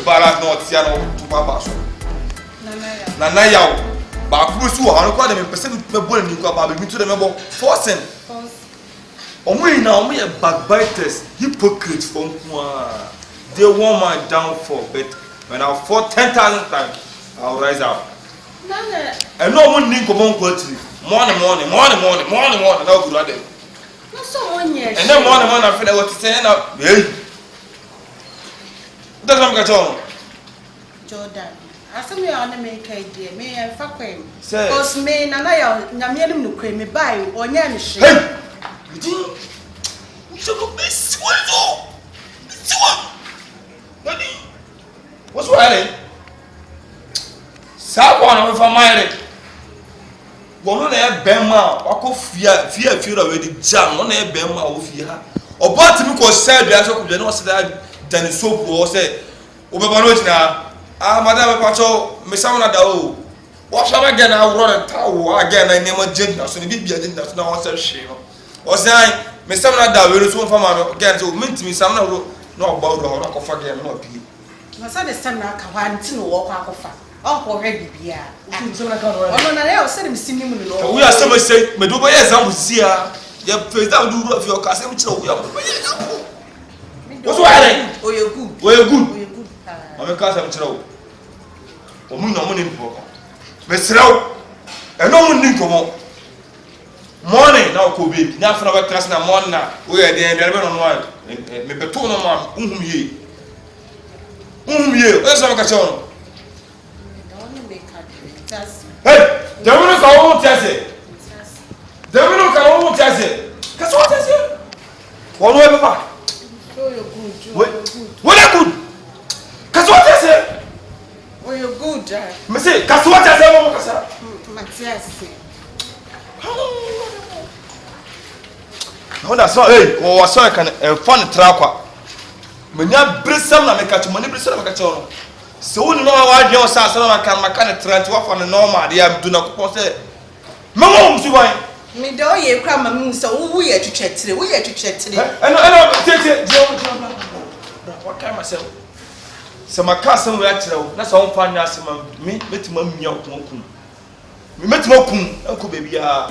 balance no tiano to papa so na yawo ba ku su ho ko de me pese me bo ni ko ba me to de me bo forcing omo ina omo ye backbiters hypocrites from they want my downfall but when I fall 10,000 times I'll rise up and no one need come on quality morning now good at them no someone yes and then morning I feel what to say now hey that's what I'm going to Jordan asem ya ona make idea me en fa kwem say cause me na ya nyame no kwem me bai onya ne hye hey so go best what what's wrong Sabon we for my wono na e bema akofia fia we di jam no na e bema wo fia oba timi ko sell bia so ko de no se da dan soap wo se obeba no tina madam pacho me sam na da o wo sha ba ga na wo na ta wo aga na nema jenda so ne bibia jenda so na wo se hwe no o se ai me sam na da we so fa ma ga so mentimi sam na wo no ogba wo do ko fa ga no bi na sa de sam na ka wa nti no wo kwa kofa oh ready bia ono na le o se dem sinim no we are some say me do boy example sia ya face down do of your case me chiro we are what's why oh you good I'm case me chiro o mu no mo ni mpo me chiro e no mo ni komo morning na ko be na afra ba class na morning na we are there be no no me beto no ma unhum ye o so ka chiro hey, Devil ka o tese. Devil ka o tese. Ka so tese. Wono e papa. Oh you good. What are good? Ka so tese. Oh you good. Me say ka so tese mo ka sa. Matias. No da so hey, o wa so kan e fun tra kwa. Me nya brisam na me ka chimo ni brisam na me ka chimo. So we know what you say so na kan maka ne trant wa for normal dey am do na ko say me mo msu wan me do ye kra ma me so wo ye twetwetire eno tete what kind myself so maka some we akire wo na so won fa nya asema me metima mnya okunkum me metima kun enko baby ah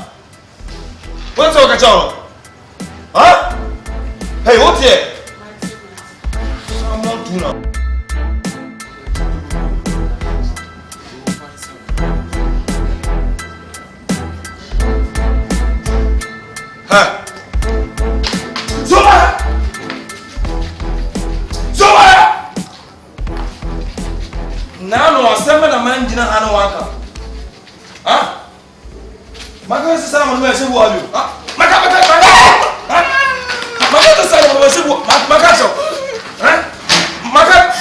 what so ka chawo ha hey what here someone do now Nano asema na manjina hana waka. Ha? Maka sasa mwana wewe sebu alio. Ha? Maka. Ha? Maka sasa mwana wewe sebu maka cho. Ha? Maka.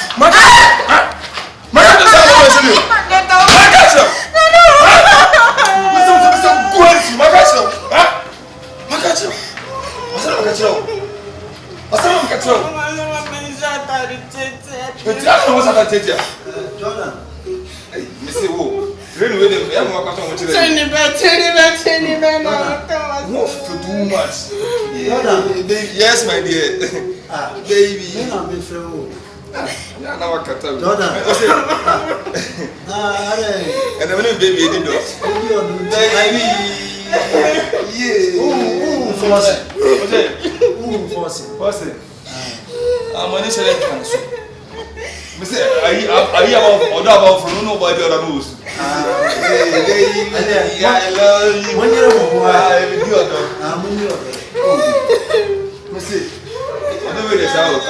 Ha? Maka sasa mwana wewe sebu. Maka cho. Masa kuanzi maka cho. Ha? Maka cho. Maka cho. Jordan. Hey, Missy Woo. Really, really, I'm not going to tell me. Move to too much. Jordan. Yes, my dear. Baby. You know me from. Yeah, now I can tell you. Jordan. And the minute baby did it. Baby. Yeah. Force it. I'm going to say that. Me say, are you about for nobody other knows? Hey, I love you. When you're a boy, I will do it. I'm in your. Me say, I don't know where this out.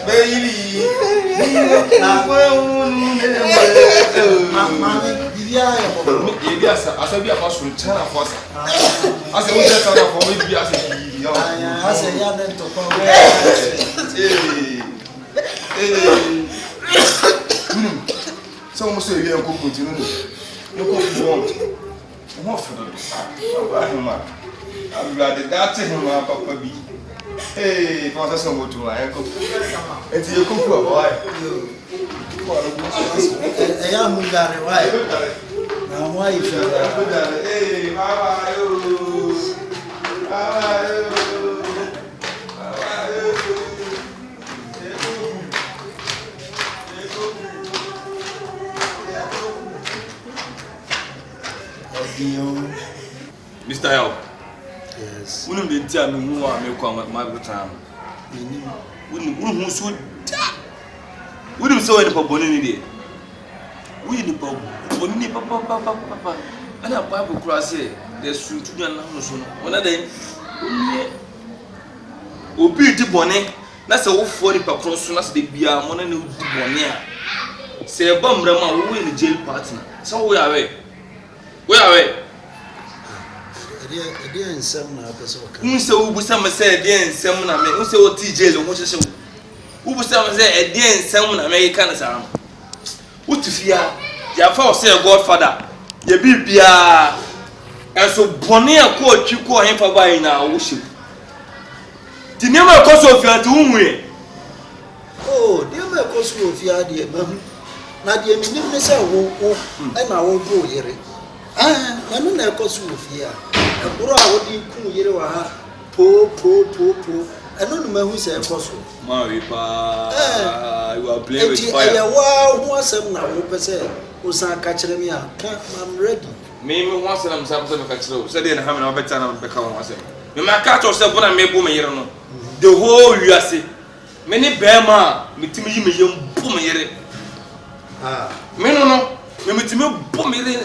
Baby. Mama, Yes, I said, we are not from China for us. I said, we just for me, I said, young man to come. Someone say, you are going to you want for the I'm glad that him, Papa B. Hey, for someone to my uncle. It's your cook, boy. A young man, why? Now, why you feel that? Hey, bye. Mr. L. Yes. We don't tell me who I make my time. We so we don't so any Bonini. We need Papa. And a Bible cross here. There's soon to be one of them. Obi di bonnet. That's a 40 per cross. That's the beer. One and bonnet. Say a bum rama who in the jail partner. So we are away. We are away. I didn't send my episode. Who some say, dear, someone I may also TJ or what you say. Who some say, dear, someone American. What to fear? Your father say a godfather. Ye be beer. And so Bonnia called you call him for buying our worship. The name of course of your doom. Oh, dear, my course will fear dear mammy. Now, dear, me say, and I won't go here. Ah, I don't know course will fear. A bro, what do you call you? Po. I don't know who said possible. Maripa, you are playing with fire. Wow, who was some now? Who say, who's not catching me? I'm ready. Maybe once I'm something like so. Said in having a better than become myself. You might catch yourself when I make boom here. The whole USA. Many Bama, Mitimi, young boom here. Ah, no. Mitimi boom here.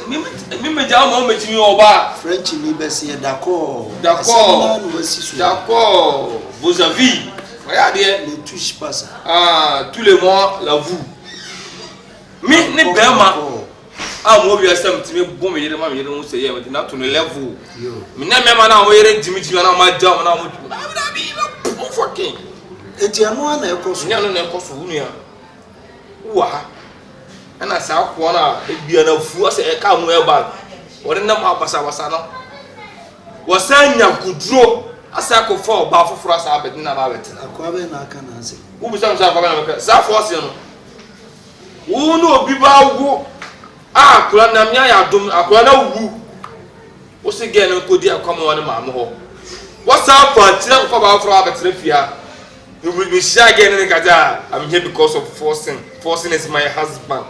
Mimi Jam, Mitimi over. French, me Bessie, d'accord. D'accord. Vous avez. Regardez. Ne touche pas ça. Ah, tous les mois, la vous. Mais ne Bama. Ah, moi, je suis un petit peu bon, mais je ne sais pas si tu es level. Mais même maintenant, je suis un petit peu de temps. Et tu as moi, un écosse. Non, ouah. Et na ça, quoi, là, et bien, le fou, c'est un peu bas. On est pas passé à ça, non? On s'est un coup de jour. À ça, qu'on fait au bas, il faut faire ça avec une ababette. À quoi ben à Canazé? Où vous savez ça, ça, force, non? Où nous, biba, où? Ah, kula na mia ya dum akula na wu o se ge na kodi akwa mo na maamo ho what's up for tira ko ba afro abetre fia you will be shy again in kaja I'm here because of forcing is my husband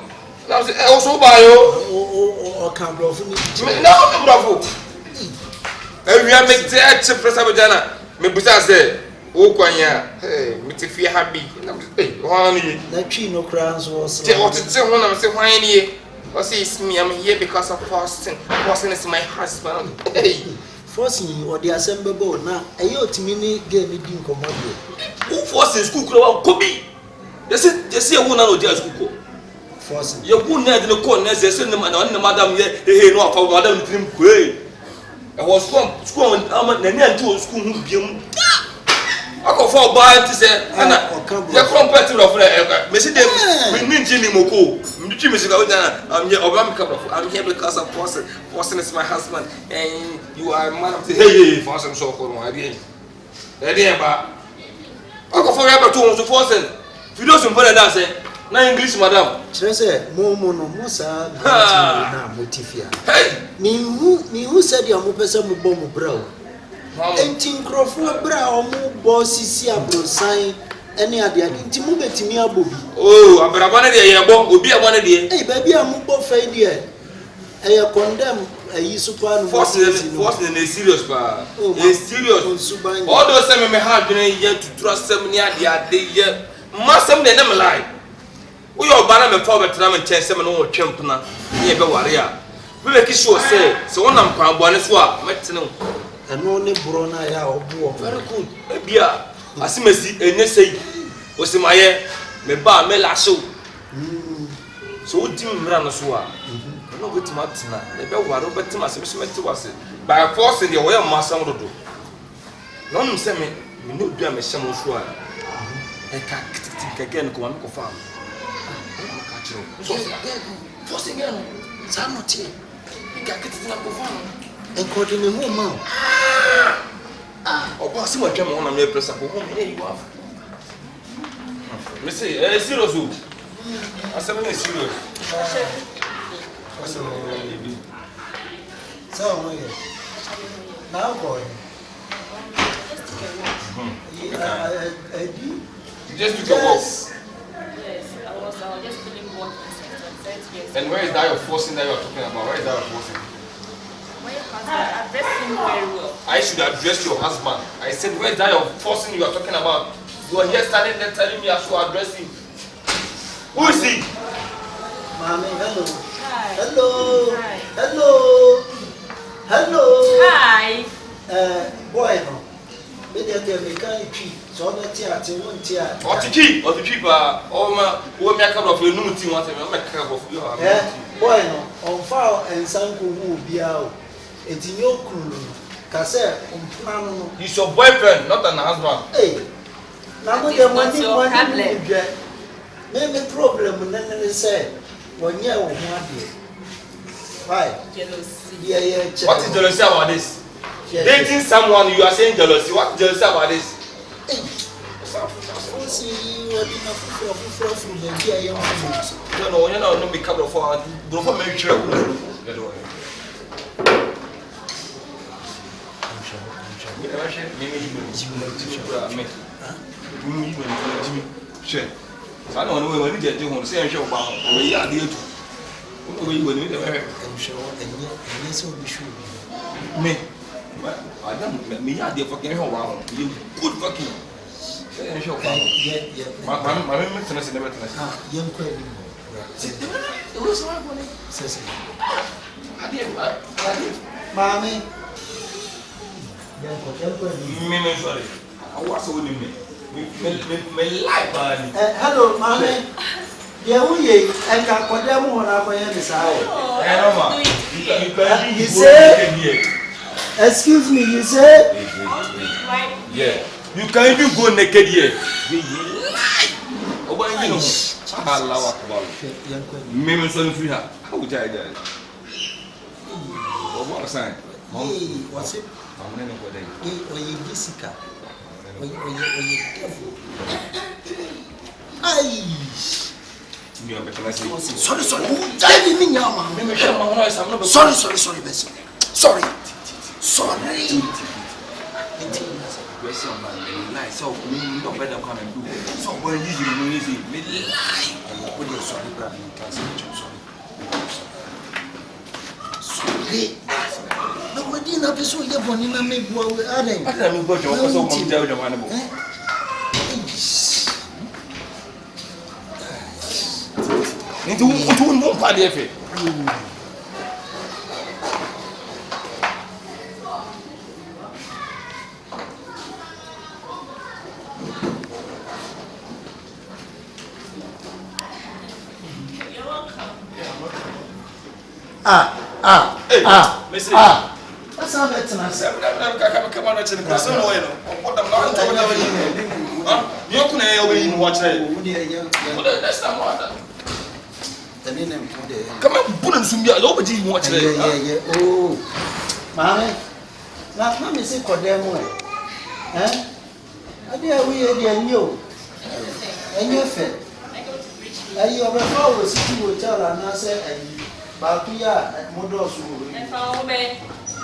now say e o so ba yo o kan bro fun mi na o bravo e wi am te a che presa be jana me busa say o kwanya hey me te fia happy na wani na twi no crans was te o te ho na me say hwan ni oh, see, it's me. I'm here because of fasting. Fasting is my husband. Hey. Forcing or the assembly board now. A yo to me get me being commodity. Who forcing school? Kobe. They say a woman or just school. Forcing. You wouldn't have the corner. They said, Madam, hey, no, for Madam Dream Quay. I was school and I'm a to school who be. I go for buy to say, and you're competitive of Messi. We need Jimmy Moko. I'm here because of Forsen is my husband, and you are a man of the hey, Forsen so for my idea. I go for ever to Forsen. If you don't put that, say, no English, madam. She said, Momo, Mosa, Motifia. Hey, me who said your mopesa mubomu brow. Entin crofo bra omo boss si abrosan ene ade ade nti mo betimi abobi oh abrabane de ye bo obi abone de eh ba bia mo bo fa de e condemn ayi super no force na serious pa e serious all those say me ha dwene ye to trust them ni ade ye masem de na me lie wo yo ba na me fa betra me chen sem no wo twempna ye be ware a we make sure say so wonam kwa abone so a metene eno ne bro na ya obo very good bia asimesi enye sei Osimaye, me ba me lasso. So dim run so a. No go timatina. Me be waro betima se me wase. By force the way masam dodo. No no say me no dua me hyam so a. E ka keken ko am ko fam. Ka chiro. So force again. Sanote. E ka ketitina ko fam. E ko de me ho ma. Oba se mo twem ho na me pressa ko ho me you have. Me say serious o. Asem na serious. So yeah. Now boy. Just took a walk. Yes, I was just feeling bored. And where is that your forcing that you are talking about? Where is that your forcing? My husband addressed him very well. I should address your husband. I said, where is that your forcing you are talking about? You are here standing there telling me I should address him. Who is he? Mommy, hello. Hi. Hello. Hi. Hello. Hello. Hi. Boy, no. Me dey me kan twi. So na ti ati won ti a. Or the key ba. Oh ma, wo me aka of you no ti want me. Me aka of you. Boy, no. On fa ensan ko hu bia o. Enti nyo kunu. Ka se ompana no. He's your boyfriend, not an husband. Hey. Na mo dey money problem. Me problem na say wonye wo ho ade. Why? Jealousy. Yeah. What is jealousy about this? Dating someone, you are saying jealousy. What is jealousy about this? Hey. See, you are being a from the idea. No, you're not be covered for marriage. I don't know when you get to home, say, show about where you are there to. When you I'm sure, and yes, will be sure. me, I don't me, I did fucking around. You good fucking. Say, show about Yeah. my maintenance never tell us. Young queen. It was my money. Says, I did. Mommy. Me, sorry. I was only me. Me life, man. Hello, Mommy. Yeah, who ye? I can't put them on our way inside. You say, excuse me, you say? Yeah. You can't even go naked here. You lie. Oh, but you know, Allah Akbar. Me, so free her. How would I do it? What was I? What's it? I'm going to go there. Or you Jessica? Or you devil? Aye. Sorry. Sorry, Bessie. Sorry. So, no better come and do it. So, when you easy, me lie. What is sorry, brother? Sorry. No, we didn't have to show you one in a make what we are. I don't know, so I'm telling you, man. Into one party, Effie. That's not better. Come on, it's in the same way. What I'm not telling you. You couldn't watch it. That's not what. Come on, put him some beer. Nobody watch it. Yeah. Oh, Mommy. Now, Mommy, say, Cordemo. I dare we are new. And you're fed. And you have a power city hotel, and I said, Bakuya at Modos.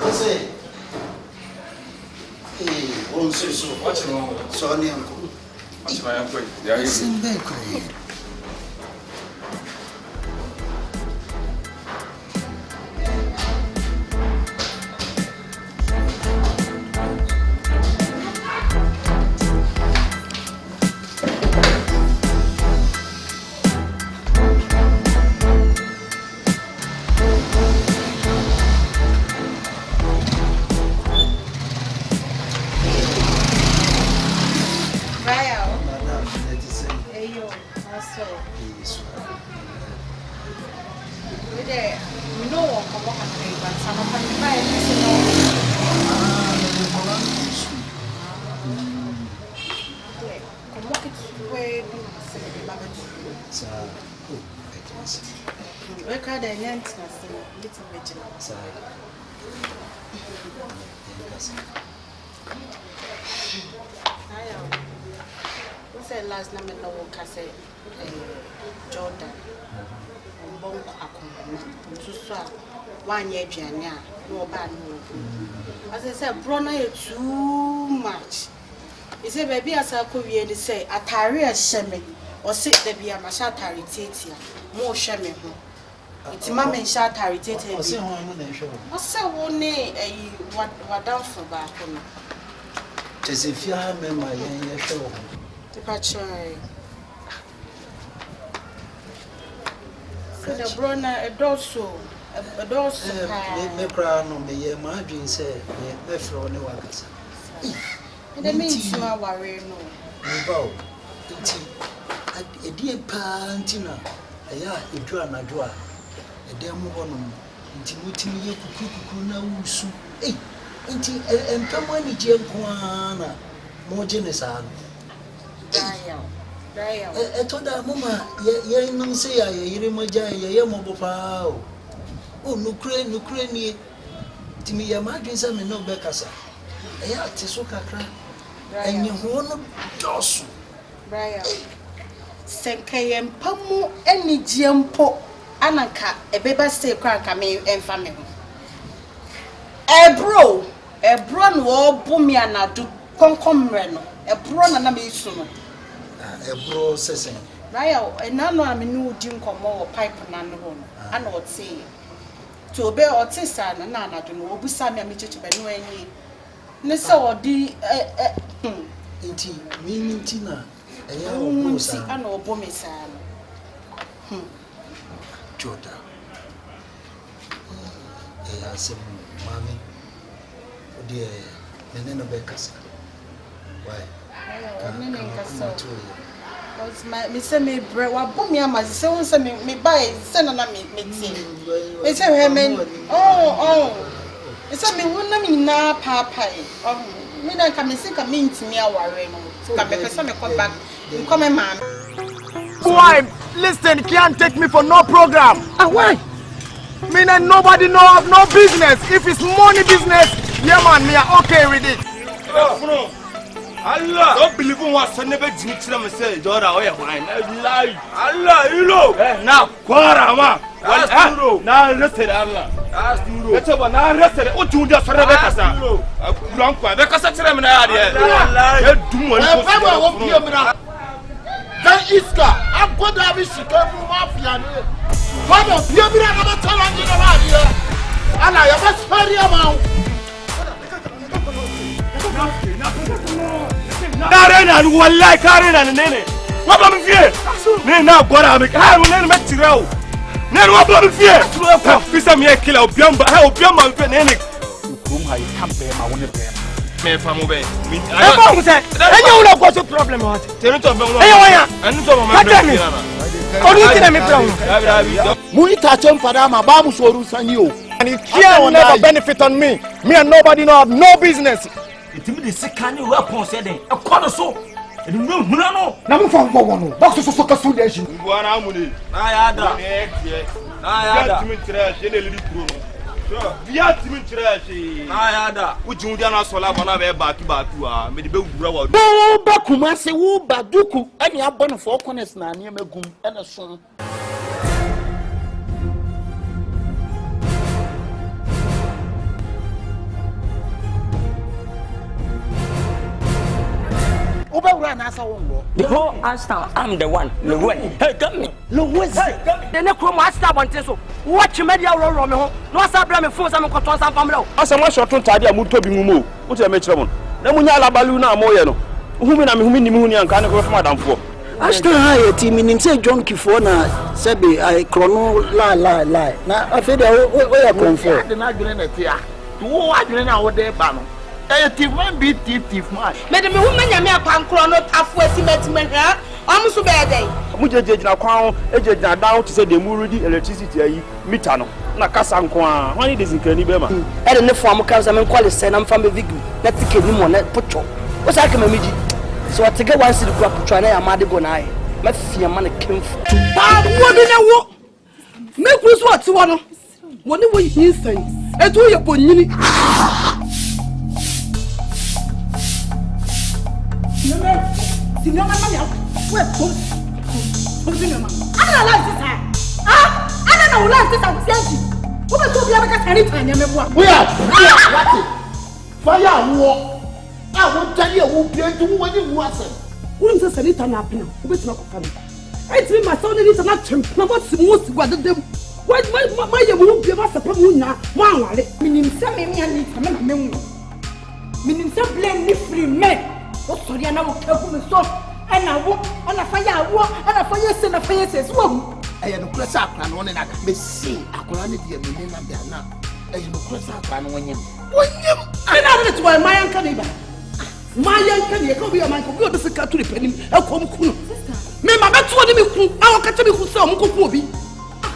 I say, hey, won't say so. What's wrong? Sorry, Uncle. What's my uncle? Yeah, Sing back. Last night, no one can say Jordan. Bonk accompaniment. So, 1 year journey, no bad no. As I said, Brona, is too much. He said, baby, as I could really say, a tarry shemme, or sit the beer, my shot taritatia, more shemme. It's mamma and shot taritatia. I said, one day, what down for back. Just if you have my show. Departure. So the brona a dorsal, a dorsal. Me crown on me, my dream said, me throw no one. And the means my worry no. Bow, a dear pantina, a ya, a draw and a draw, a dear moon, intimating you could now sue. Eh, and come on, Jane more generous. I told that Mama, ye no say I hear my giant, ye mobile pow. Oh, no crane, to me, a margin some no beccasa. A yacht is so crack. And you won't toss. Brian Senke and Pamu any Giampo Anaka, a baby stay crack a me and family. A bro no boomiana to concomreno, a bron and a mason. A bro says, Raya, and none of me knew Jim come more pipe and none. I know what say. To obey or sister and Nana to know, Busami and Mitch Benuani. Nessa or the meaning Tina, a young see, I know Bomisan. Jordan. I said, Mammy, dear, and then a beccas. Why? Miss me bread, what put me on my son, send me buy, send on me. It's a women. Oh, it's a me, wouldn't mean now, Papa. Oh, me not come and sick a mean to me, our rain. Come back, some come back. You come, man. Why? Listen, can't take me for no program. Why? Me and nobody know of no business. If it's money business, yeah, man, me are okay with it. Allah, don't believe in what son never did to say, Jordan, oh, yeah, lie. Allah, you know, now, Quarama, now, listen, Allah. Let's have an arrested. What do you just for Rebecca? Blanca, Rebecca, then Iska, I'm going to have a chicken mafia. What of you? I'm not telling you about here. And I have a spare amount. Narena, one like Arena and Nene. What am I fear? Men now, what I'm a make to row. Never what am I fear? This am a killer of Biamba, how Biamba and Nene. Whom I can't pay my own pay. Me from away. I know what's the problem. I and it can never benefit on me. Me and nobody know have no business. It's me the second weapon said a corner so. And no, no, from one. Box so consolidation. One harmony. I had via Timmy Trash. I had which you don't also have another back to me the big brother. No, Bakuma say, who Baduku, and you have one of 4 corners now near Megum and a son. The whole Ashtown, I'm the one. Louis, hey, come me. Louis, the next room, Ashtown, one so. Watch media roll on me. No, Sabra, me force, I'm going to some family. As a much short time, I'm to be moved. What's a metron? Namunya Baluna Moyano. Whom I'm Moon and can't go from Madame for. Ashtown high team in say John Kifona, Sebi, I chrono lie. Now I feel where I come from. The night green at here. Who I didn't know what they ban. thief man be thief man. Me de me hu manya me akwankro no tafo asimetime hwa. Amso be dey. Mu jejejina kwan ejejina down to say the mu ready electricity ayi meter no. Na kasa nko a. Wani de zinkani be ma. E de ne fo am kan say me call say na mfa me vigi. Na tike ni mo na pocho. Wo sa ka mamiji. So what take one city crop try na ya ma de go na ai. Ma fia ma na kemfu. Ba wo bi na wo. Me kuru so ati wo no. Wo ni wo yin san. Etu ye bonyini. Sinoma mama ya. We kom. Sinoma. Ana la sisa. Ah, ana na ula sisa kusianji. Wo be to bia be ka tani tanya me boa. We are what? Fire wo. Ah, wo tani e wo bia ntu wo ni wo asem. Wo nse sanita na apena. Wo be tuna ko fa me. Enti ma saw ni tana chem. Na mo si gwa dedem. Ma ye mu bia ba sepa mu na. Mo anware. Minim se me mi ani ta me me mu. Minim se blame ni free men. Wo sori ana wo kagu me so. Ana wo, ana fire wo, ana fire se na fire se so wo. Eye no kura sa akra no ne na me si akra ne de me na bia na. Eye no kura sa akra no wonyem. Wonyem. Ana de to my yanka ne ba. My yanka ne ka bi o man ko bi o de sika to repanim. E ko m ku no. Me ma beto ni me ku. A wo ka che me ku se o m ko ku obi.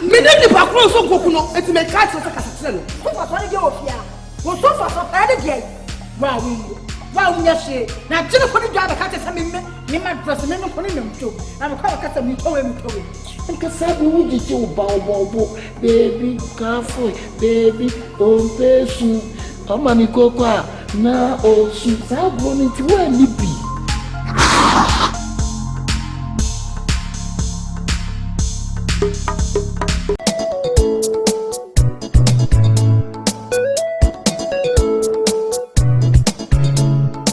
Me ne ni ba kro so nkoku no. Eti me ka che so ka sa no. Ko fa so ne de ofia. Wo so fa so fa de de. Wa wi. Wa unyashe na jine ko ni dwa be ka tesa me ma dress me no ko ni mto na me ka ka mi towe nka sabi wujije obo baby kafo baby ompesu amani kokwa na osu sabo ni ti wa ni bi